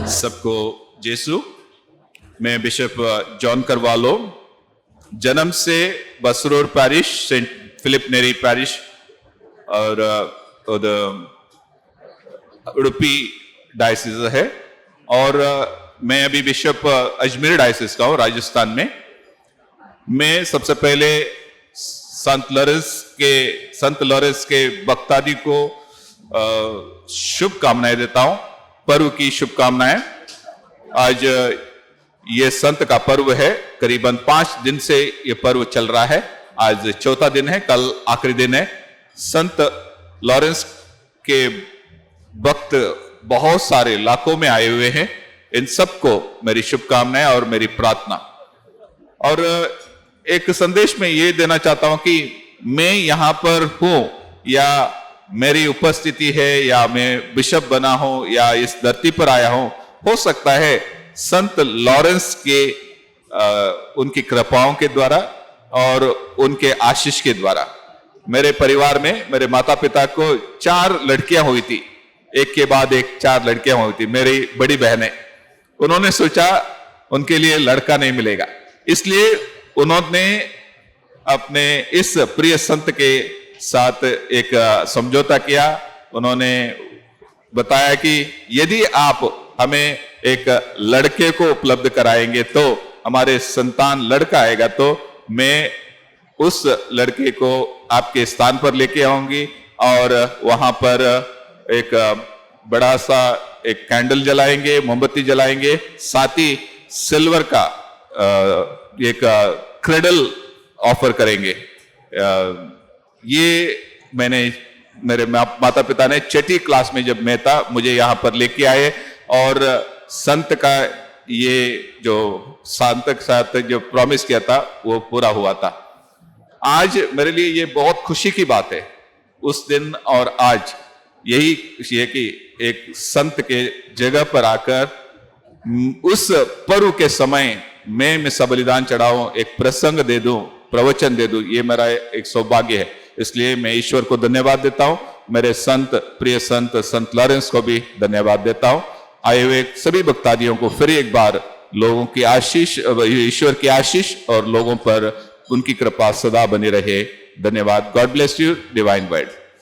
सबको जेसु। मैं bishop John Carvalho, जन्म से बसरोर पैरिश, सेंट फिलिप नेरी पैरिश और उडुपी डायसिस है। और मैं अभी बिशप अजमेर डायसिस का हूँ, राजस्थान में। मैं सबसे पहले संत लॉरेंस के भक्तादि को शुभकामनाएं देता हूं, पर्व की शुभकामनाएं। आज ये संत का पर्व है, करीबन 5 दिन से ये पर्व चल रहा है। आज चौथा दिन है, कल आखिरी दिन है। संत लॉरेंस के भक्त बहुत सारे लाखों में आए हुए हैं। इन सबको मेरी शुभकामनाएं और मेरी प्रार्थना। और एक संदेश में ये देना चाहता हूं कि मैं यहां पर हूं या मेरी उपस्थिति है या मैं बिशप बना हूं या इस धरती पर आया हूं, हो सकता है संत लॉरेंस के उनकी कृपाओं के द्वारा और उनके आशीष के द्वारा। मेरे परिवार में मेरे माता पिता को 4 लड़कियां हुई थी, एक के बाद एक 4 लड़कियां हुई थी। मेरी बड़ी बहनें, उन्होंने सोचा उनके लिए लड़का नहीं मिलेगा, इसलिए उन्होंने अपने इस प्रिय संत के साथ एक समझौता किया। उन्होंने बताया कि यदि आप हमें एक लड़के को उपलब्ध कराएंगे तो हमारे संतान लड़का आएगा तो मैं उस लड़के को आपके स्थान पर लेके आऊंगी और वहां पर एक बड़ा सा एक कैंडल जलाएंगे, मोमबत्ती जलाएंगे, साथ ही सिल्वर का एक क्रेडल ऑफर करेंगे। ये मेरे माता पिता ने 6ठी क्लास में जब मैं था मुझे यहां पर लेके आए और संत का ये जो संत के साथ जो प्रॉमिस किया था वो पूरा हुआ था। आज मेरे लिए ये बहुत खुशी की बात है, उस दिन और आज यही खुशी है कि एक संत के जगह पर आकर उस पर्व के समय मैं मिसा बलिदान चढ़ाऊं, एक प्रसंग दे दूं, प्रवचन दे दूं, ये मेरा एक सौभाग्य है। इसलिए मैं ईश्वर को धन्यवाद देता हूं, मेरे प्रिय संत लॉरेंस को भी धन्यवाद देता हूं। आए हुए सभी भक्तादियों को फिर एक बार लोगों की आशीष, ईश्वर की आशीष और लोगों पर उनकी कृपा सदा बनी रहे। धन्यवाद। God bless you. Divine word.